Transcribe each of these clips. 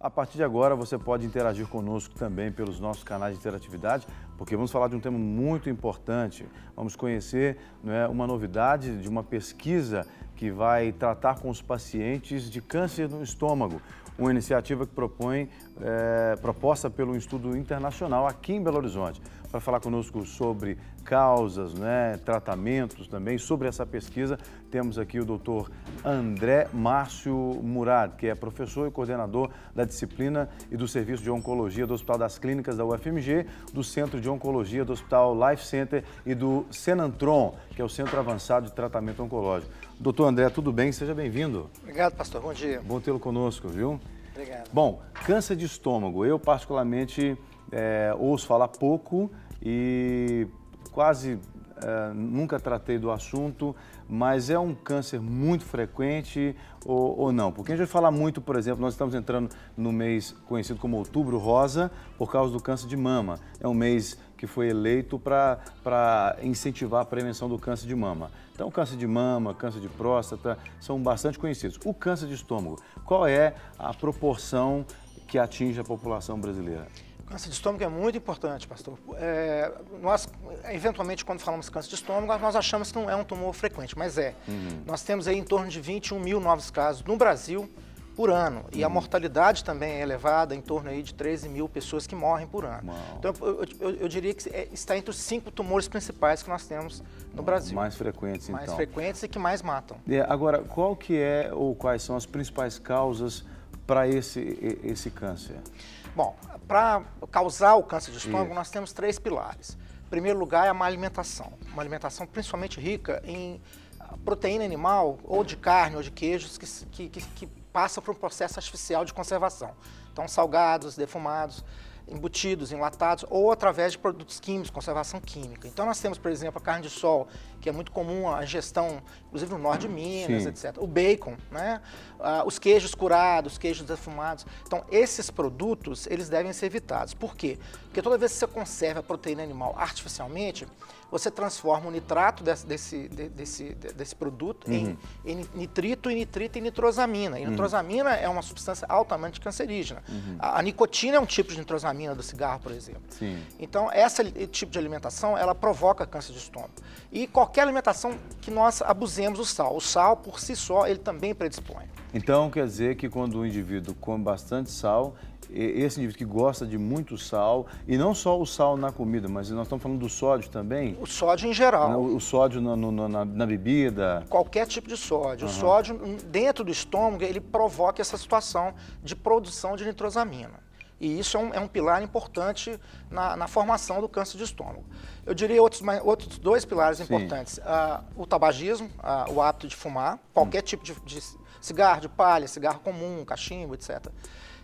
A partir de agora você pode interagir conosco também pelos nossos canais de interatividade, porque vamos falar de um tema muito importante. Vamos conhecer, uma novidade de uma pesquisa que vai tratar com os pacientes de câncer no estômago. Uma iniciativa que proposta pelo Instituto Internacional aqui em Belo Horizonte. Para falar conosco sobre causas, tratamentos também, sobre essa pesquisa, temos aqui o Dr. André Márcio Murad, que é professor e coordenador da disciplina e do Serviço de Oncologia do Hospital das Clínicas da UFMG, do Centro de Oncologia do Hospital Life Center e do Senantron, que é o Centro Avançado de Tratamento Oncológico. Doutor André, tudo bem? Seja bem-vindo. Obrigado, pastor. Bom dia. Bom tê-lo conosco, viu? Obrigado. Bom, câncer de estômago, eu particularmente ouço falar pouco e quase nunca tratei do assunto, mas é um câncer muito frequente ou não? Porque a gente vai falar muito, por exemplo, nós estamos entrando no mês conhecido como Outubro Rosa por causa do câncer de mama. É um mês que foi eleito para incentivar a prevenção do câncer de mama. Então, câncer de mama, câncer de próstata são bastante conhecidos. O câncer de estômago, qual é a proporção que atinge a população brasileira? O câncer de estômago é muito importante, pastor. Nós, eventualmente, quando falamos de câncer de estômago, nós achamos que não é um tumor frequente, mas é. Nós temos aí em torno de 21 mil novos casos no Brasil por ano. E a mortalidade também é elevada, em torno aí de 13 mil pessoas que morrem por ano. Uau. Então, eu diria que está entre os 5 tumores principais que nós temos no Brasil. Mais frequentes, então. Mais frequentes e que mais matam. Agora, qual que é ou quais são as principais causas para esse câncer? Bom, para causar o câncer de estômago, nós temos 3 pilares. Em primeiro lugar é a má alimentação. Uma alimentação principalmente rica em proteína animal, ou de carne, ou de queijos, que passa por um processo artificial de conservação. Então, salgados, defumados, embutidos, enlatados, ou através de produtos químicos, conservação química. Então, nós temos, por exemplo, a carne de sol, que é muito comum a ingestão, inclusive no norte de Minas, etc. O bacon, os queijos curados, queijos defumados. Então, esses produtos, eles devem ser evitados. Por quê? Porque toda vez que você conserva a proteína animal artificialmente, você transforma o nitrato desse produto em nitrito e nitrita e nitrosamina. E nitrosamina é uma substância altamente cancerígena. A nicotina é um tipo de nitrosamina do cigarro, por exemplo. Sim. Então, esse tipo de alimentação, ela provoca câncer de estômago. E qualquer alimentação que nós abusemos do sal. O sal, por si só, ele também predispõe. Então, quer dizer que quando o indivíduo come bastante sal, esse indivíduo que gosta de muito sal, e não só o sal na comida, mas nós estamos falando do sódio também? O sódio em geral. O sódio na bebida? Qualquer tipo de sódio. O sódio, dentro do estômago, ele provoca essa situação de produção de nitrosamina. E isso é um pilar importante na formação do câncer de estômago. Eu diria outros 2 pilares importantes. O tabagismo, o hábito de fumar, qualquer tipo de cigarro de palha, cigarro comum, cachimbo, etc.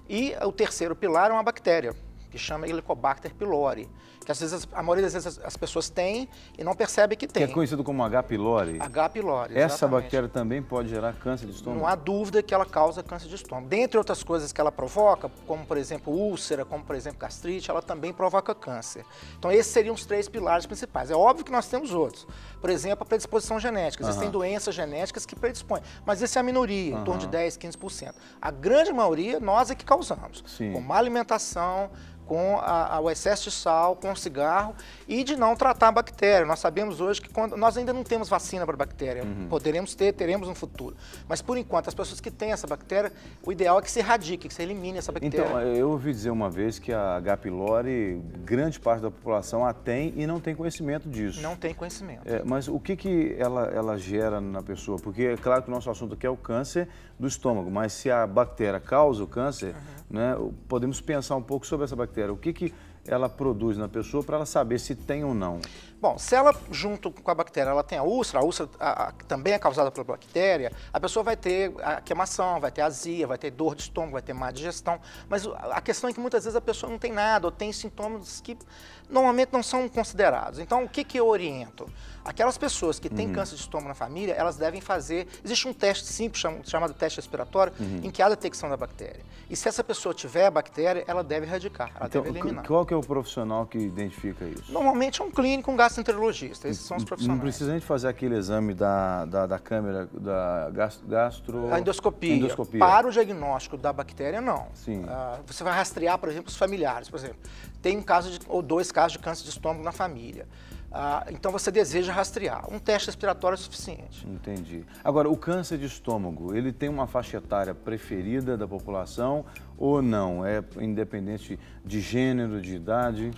E o terceiro pilar é uma bactéria, que chama Helicobacter pylori, que às vezes, a maioria das vezes as pessoas têm e não percebem que tem. Que é conhecido como H. pylori? H. pylori, Essa exatamente. bactéria também pode gerar câncer de estômago? Não há dúvida que ela causa câncer de estômago. Dentre outras coisas que ela provoca, como por exemplo úlcera, como por exemplo gastrite, ela também provoca câncer. Então esses seriam os 3 pilares principais. É óbvio que nós temos outros. Por exemplo, a predisposição genética. Existem doenças genéticas que predispõem, mas essa é a minoria, em torno de 10, 15%. A grande maioria nós é que causamos. Sim. Com má alimentação, com o excesso de sal, com o cigarro e de não tratar a bactéria. Nós sabemos hoje que nós ainda não temos vacina para a bactéria, poderemos ter, teremos no futuro. Mas por enquanto, as pessoas que têm essa bactéria, o ideal é que se erradique, que se elimine essa bactéria. Então, eu ouvi dizer uma vez que a H. pylori, grande parte da população a tem e não tem conhecimento disso. Não tem conhecimento. Mas o que ela gera na pessoa? Porque é claro que o nosso assunto aqui é o câncer do estômago, mas se a bactéria causa o câncer, podemos pensar um pouco sobre essa bactéria. O que ela produz na pessoa para ela saber se tem ou não? Bom, se ela, junto com a bactéria, ela tem a úlcera também é causada pela bactéria, a pessoa vai ter a queimação, vai ter azia, vai ter dor de estômago, vai ter má digestão. Mas a questão é que muitas vezes a pessoa não tem nada, ou tem sintomas que normalmente não são considerados. Então, o que eu oriento? Aquelas pessoas que têm câncer de estômago na família, elas devem fazer... Existe um teste simples, chamado teste respiratório, em que há detecção da bactéria. E se essa pessoa tiver a bactéria, ela deve erradicar, ela deve eliminar. Qual que é o profissional que identifica isso? Normalmente é um clínico, um gastroenterologista, esses são os profissionais. Não precisa nem fazer aquele exame da câmera, da gastro... A endoscopia. Para o diagnóstico da bactéria, não. Sim. Você vai rastrear, por exemplo, os familiares. Por exemplo, tem um caso ou 2 casos de câncer de estômago na família. Então você deseja rastrear. Um teste respiratório é suficiente. Entendi. Agora, o câncer de estômago, ele tem uma faixa etária preferida da população ou não? É independente de gênero, de idade?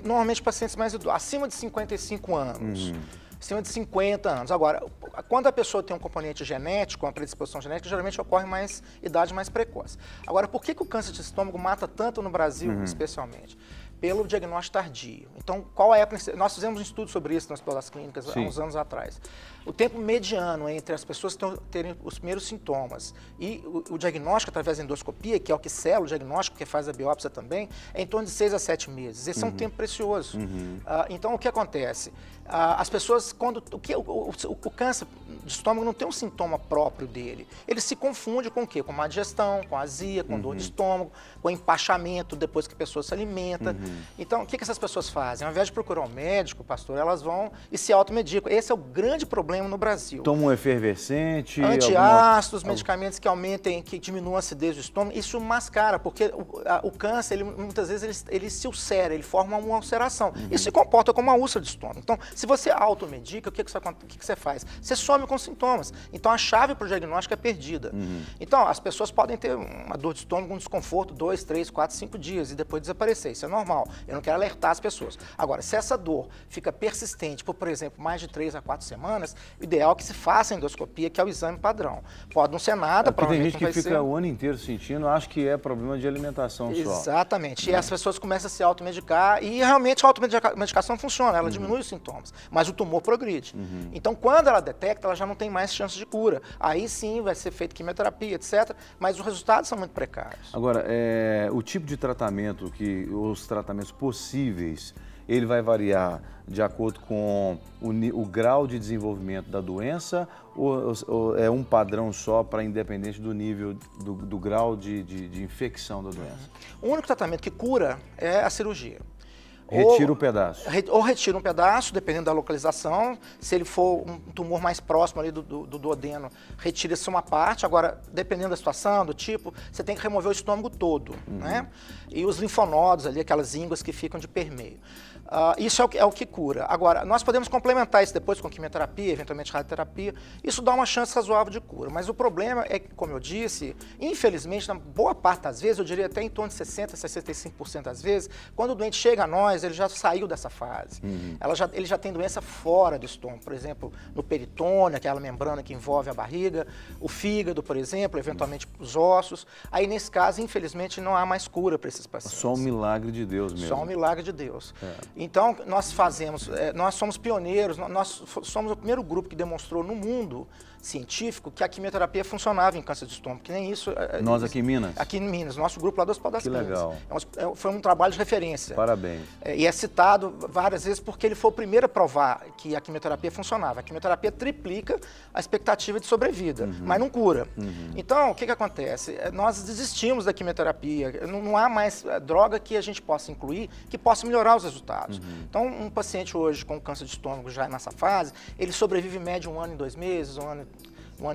Normalmente pacientes mais acima de 55 anos. Acima de 50 anos. Agora, quando a pessoa tem um componente genético, uma predisposição genética, geralmente ocorre mais idade mais precoce. Agora, por que o câncer de estômago mata tanto no Brasil, especialmente? Pelo diagnóstico tardio. Então, qual é a... Nós fizemos um estudo sobre isso nas escolas clínicas há uns anos atrás. O tempo mediano entre as pessoas terem os primeiros sintomas e o diagnóstico através da endoscopia, que é o que sela o diagnóstico, que faz a biópsia também, é em torno de 6 a 7 meses. Esse é um tempo precioso. Então, o que acontece? As pessoas, quando o câncer de estômago não tem um sintoma próprio dele. Ele se confunde com o quê? Com má digestão, com azia, com dor de estômago, com empachamento depois que a pessoa se alimenta. Então, o que essas pessoas fazem? Ao invés de procurar um médico, pastor, elas vão e se automedicam. Esse é o grande problema no Brasil. Toma um efervescente... Antiácidos, medicamentos que aumentem, que diminuam a acidez do estômago. Isso mascara, porque o câncer, muitas vezes, ele se ulcera, ele forma uma ulceração. Isso se comporta como uma úlcera de estômago. Então, se você automedica, o que você faz? Você some com sintomas. Então, a chave para o diagnóstico é perdida. Então, as pessoas podem ter uma dor de estômago, um desconforto, 2, 3, 4, 5 dias e depois desaparecer. Isso é normal. Eu não quero alertar as pessoas. Agora, se essa dor fica persistente por exemplo, mais de 3 a 4 semanas, o ideal é que se faça a endoscopia, que é o exame padrão. Pode não ser nada, tem gente que fica o ano inteiro sentindo, acho que é problema de alimentação só. Exatamente. E as pessoas começam a se automedicar e realmente a automedicação funciona, ela diminui os sintomas, mas o tumor progride. Então, quando ela detecta, ela já não tem mais chance de cura. Aí sim vai ser feita quimioterapia, etc., mas os resultados são muito precários. Agora, o tipo de tratamento, os tratamentos possíveis, ele vai variar de acordo com o grau de desenvolvimento da doença ou é um padrão só para independente do nível, do grau de infecção da doença? O único tratamento que cura é a cirurgia. Retira um pedaço. Ou retira um pedaço, dependendo da localização. Se ele for um tumor mais próximo ali do duodeno, retira-se uma parte. Agora, dependendo da situação, do tipo, você tem que remover o estômago todo, né? E os linfonodos ali, aquelas ínguas que ficam de permeio. Isso é o que cura. Agora, nós podemos complementar isso depois com quimioterapia, eventualmente radioterapia. Isso dá uma chance razoável de cura. Mas o problema é que, como eu disse, infelizmente, na boa parte das vezes, eu diria até em torno de 60% a 65% das vezes, quando o doente chega a nós, ele já saiu dessa fase. Ele já tem doença fora do estômago, por exemplo, no peritônio, aquela membrana que envolve a barriga, o fígado, por exemplo, eventualmente os ossos. Aí, nesse caso, infelizmente, não há mais cura para esses pacientes. Só um milagre de Deus mesmo. Só um milagre de Deus. Então, nós somos pioneiros, nós somos o primeiro grupo que demonstrou no mundo científico que a quimioterapia funcionava em câncer de estômago, que nem isso... Nós aqui em Minas? Aqui em Minas, nosso grupo lá do Hospital das Clínicas. Que legal. Foi um trabalho de referência. Parabéns. E é citado várias vezes porque ele foi o primeiro a provar que a quimioterapia funcionava. A quimioterapia triplica a expectativa de sobrevida, mas não cura. Então, o que acontece? Nós desistimos da quimioterapia, não há mais droga que a gente possa incluir que possa melhorar os resultados. Então, um paciente hoje com câncer de estômago já nessa fase, ele sobrevive em média 1 ano e 2 meses, 1 ano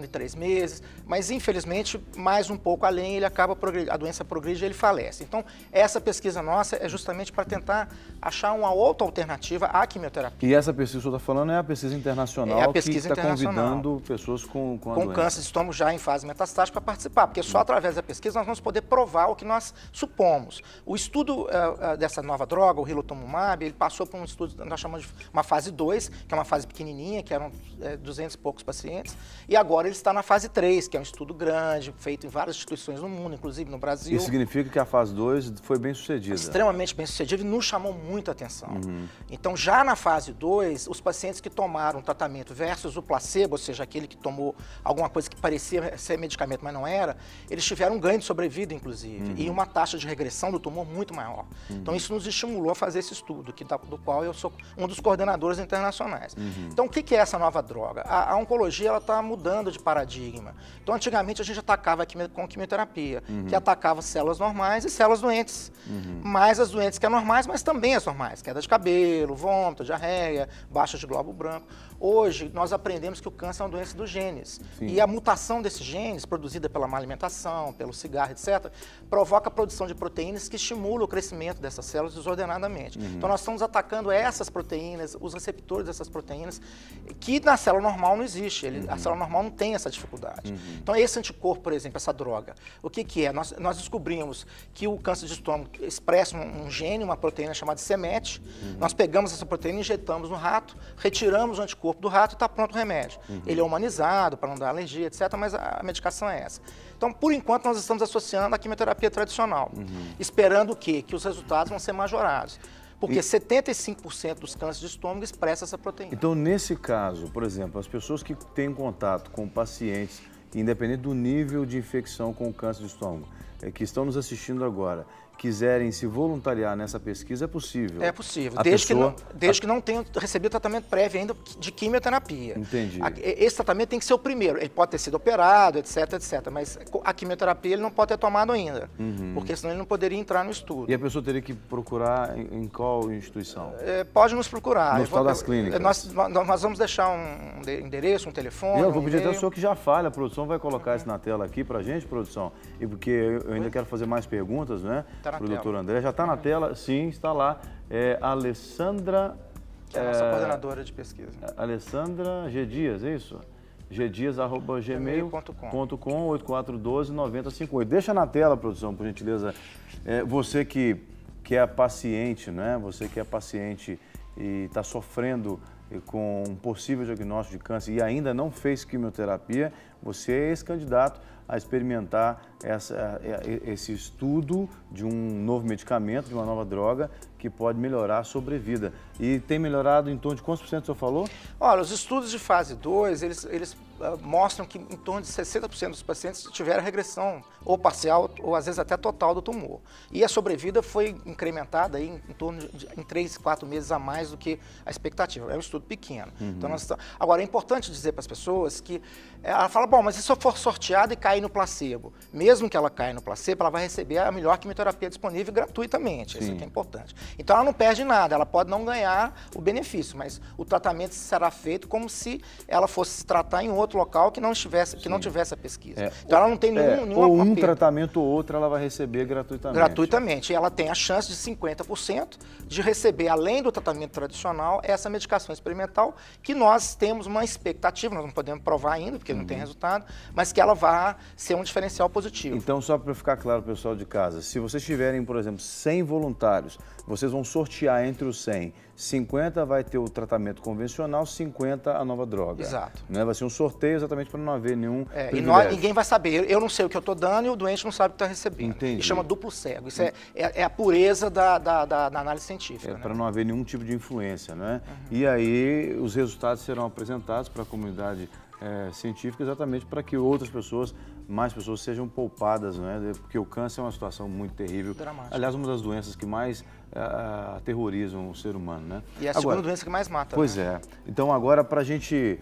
e 3 meses, mas infelizmente, mais um pouco além, ele acaba a doença progride e ele falece. Então, essa pesquisa nossa é justamente para tentar achar uma outra alternativa à quimioterapia. E essa pesquisa que você está falando é a pesquisa internacional, é a pesquisa que está convidando pessoas com câncer de estômago já em fase metastática para participar, porque só através da pesquisa nós vamos poder provar o que nós supomos. O estudo dessa nova droga, o Rilotomumab, ele passou por um estudo que nós chamamos de uma fase 2, que é uma fase pequenininha, que eram 200 e poucos pacientes, e agora ele está na fase 3, que é um estudo grande, feito em várias instituições no mundo, inclusive no Brasil. Isso significa que a fase 2 foi bem sucedida? Extremamente bem sucedida e nos chamou muita atenção. Então, já na fase 2, os pacientes que tomaram o tratamento versus o placebo, ou seja, aquele que tomou alguma coisa que parecia ser medicamento, mas não era, eles tiveram um ganho de sobrevida, inclusive, e uma taxa de regressão do tumor muito maior. Então, isso nos estimulou a fazer esse estudo, do qual eu sou um dos coordenadores internacionais. Então, o que é essa nova droga? A oncologia está mudando mudando de paradigma. Então, antigamente, a gente atacava com quimioterapia, que atacava células normais e células doentes. Mais as doentes que é normais, mas também as normais. Queda de cabelo, vômito, diarreia, baixa de glóbulo branco. Hoje, nós aprendemos que o câncer é uma doença dos genes. Sim. E a mutação desses genes, produzida pela má alimentação, pelo cigarro, etc., provoca a produção de proteínas que estimulam o crescimento dessas células desordenadamente. Então, nós estamos atacando essas proteínas, os receptores dessas proteínas, que na célula normal não existe. A célula normal não tem essa dificuldade. Então, esse anticorpo, por exemplo, essa droga, o que é? Nós descobrimos que o câncer de estômago expressa um gene, uma proteína chamada CMET. Nós pegamos essa proteína, injetamos no rato, retiramos o anticorpo do rato e está pronto o remédio. Ele é humanizado para não dar alergia, etc., mas a medicação é essa. Então, por enquanto, nós estamos associando à quimioterapia tradicional, esperando o quê? Que os resultados vão ser majorados. Porque 75% dos cânceres de estômago expressam essa proteína. Então, nesse caso, por exemplo, as pessoas que têm contato com pacientes, independente do nível de infecção com o câncer de estômago, que estão nos assistindo agora, quiserem se voluntariar nessa pesquisa, é possível? É possível, desde que não tenham recebido tratamento prévio ainda de quimioterapia. Entendi. Esse tratamento tem que ser o primeiro. Ele pode ter sido operado, etc, etc. Mas a quimioterapia ele não pode ter tomado ainda, porque senão ele não poderia entrar no estudo. E a pessoa teria que procurar em qual instituição? Pode nos procurar. No Hospital das Clínicas. Nós vamos deixar um endereço, um telefone. Eu vou pedir até ao senhor que já fale. A produção vai colocar isso na tela aqui pra gente, produção. E porque eu ainda quero fazer mais perguntas, né? Para o doutor André. Já está na tela? Sim, está lá. Alessandra... Que é a nossa coordenadora de pesquisa. Alessandra G. Dias, é isso? gdias@gmail.com 8412-9058. Deixa na tela, produção, por gentileza. Você que é paciente, né? Você que é paciente e está sofrendo com um possível diagnóstico de câncer e ainda não fez quimioterapia, você é esse candidato a experimentar esse estudo de um novo medicamento, de uma nova droga, que pode melhorar a sobrevida. E tem melhorado em torno de quantos por cento o senhor falou? Olha, os estudos de fase 2, eles mostram que em torno de 60% dos pacientes tiveram regressão, ou parcial, ou às vezes até total do tumor. E a sobrevida foi incrementada aí em torno de 3, 4 meses a mais do que a expectativa. É um estudo pequeno. Então, agora, é importante dizer para as pessoas que ela fala, bom, mas e se eu for sorteada e cair no placebo? Mesmo que ela caia no placebo, ela vai receber a melhor quimioterapia disponível gratuitamente. Isso aqui é importante. Então, ela não perde nada, ela pode não ganhar o benefício, mas o tratamento será feito como se ela fosse se tratar em outro local que não tivesse a pesquisa. Então, ela não tem nenhuma ou um tratamento ou outro ela vai receber gratuitamente. Gratuitamente. E ela tem a chance de 50% de receber, além do tratamento tradicional, essa medicação experimental, que nós temos uma expectativa, nós não podemos provar ainda, porque não tem resultado, mas que ela vai ser um diferencial positivo. Então, só para ficar claro, pessoal de casa, se vocês tiverem, por exemplo, 100 voluntários, vocês vão sortear entre os 100, 50 vai ter o tratamento convencional, 50 a nova droga. Exato. Né? Vai ser um sorteio exatamente para não haver nenhum ninguém vai saber. Eu não sei o que eu estou dando e o doente não sabe o que está recebendo. Entendi. Isso chama duplo cego. Isso é a pureza da análise científica. Para não haver nenhum tipo de influência, né? E aí os resultados serão apresentados para a comunidade científica exatamente para que mais pessoas sejam poupadas, né? Porque o câncer é uma situação muito terrível. Dramática. Aliás, uma das doenças que mais aterrorizam o ser humano, né? E é a segunda doença que mais mata. Pois é. Então agora, para a gente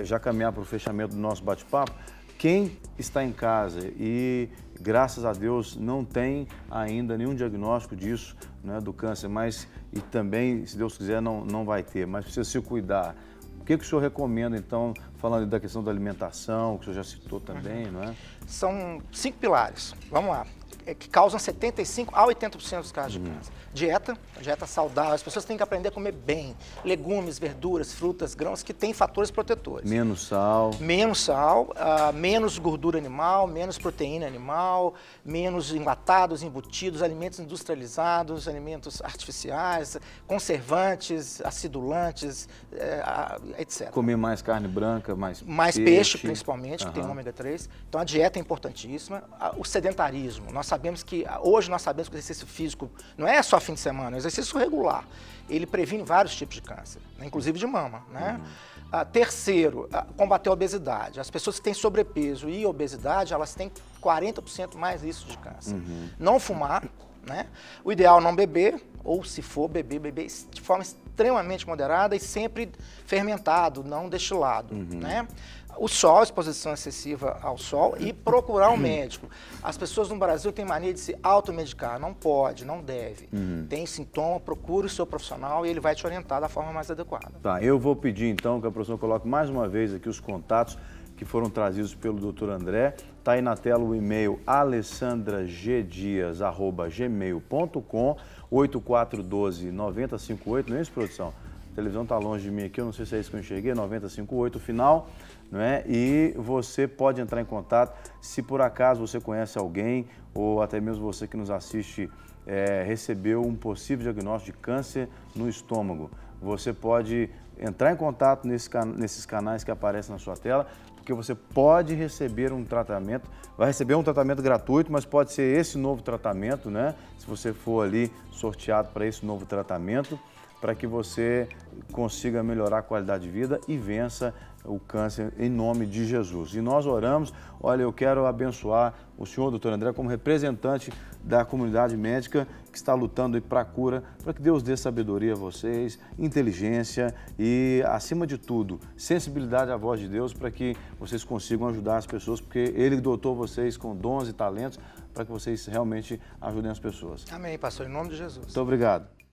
já caminhar para o fechamento do nosso bate-papo, quem está em casa e, graças a Deus, não tem ainda nenhum diagnóstico disso, né, do câncer, e também, se Deus quiser, não vai ter, mas precisa se cuidar. O que o senhor recomenda, então, falando da questão da alimentação, que o senhor já citou também, não é? São 5 pilares, vamos lá, que causam 75% a 80% dos casos de câncer. Dieta saudável, as pessoas têm que aprender a comer bem, legumes, verduras, frutas, grãos, que têm fatores protetores. Menos sal. Menos sal, menos gordura animal, menos proteína animal, menos enlatados, embutidos, alimentos industrializados, alimentos artificiais, conservantes, acidulantes, etc. Comer mais carne branca, mais peixe, principalmente, que tem ômega 3. Então, a dieta é importantíssima. O sedentarismo. Hoje nós sabemos que o exercício físico não é só fim de semana, é um exercício regular. Ele previne vários tipos de câncer, né, inclusive de mama, né? Terceiro, combater a obesidade. As pessoas que têm sobrepeso e obesidade, elas têm 40% mais risco de câncer. Não fumar, né? O ideal é não beber, ou se for beber de forma extremamente moderada e sempre fermentado, não destilado, né? O sol, exposição excessiva ao sol e procurar um médico. As pessoas no Brasil têm mania de se automedicar. Não pode, não deve. Tem sintoma, procure o seu profissional e ele vai te orientar da forma mais adequada. Tá, eu vou pedir então que a professora coloque mais uma vez aqui os contatos que foram trazidos pelo Dr. André. Está aí na tela o e-mail alessandragdias@gmail.com, 8412-9058, não é isso, produção? A televisão está longe de mim aqui, eu não sei se é isso que eu enxerguei, 9058, final, não é? E você pode entrar em contato se por acaso você conhece alguém ou até mesmo você que nos assiste recebeu um possível diagnóstico de câncer no estômago. Você pode entrar em contato nesses canais que aparecem na sua tela, porque você pode receber um tratamento, vai receber um tratamento gratuito, mas pode ser esse novo tratamento, né? Se você for ali sorteado para esse novo tratamento, para que você consiga melhorar a qualidade de vida e vença o câncer em nome de Jesus. E nós oramos, olha, eu quero abençoar o senhor, doutor André, como representante da comunidade médica que está lutando para a cura, para que Deus dê sabedoria a vocês, inteligência e, acima de tudo, sensibilidade à voz de Deus para que vocês consigam ajudar as pessoas, porque Ele dotou vocês com dons e talentos para que vocês realmente ajudem as pessoas. Amém, pastor, em nome de Jesus. Muito obrigado.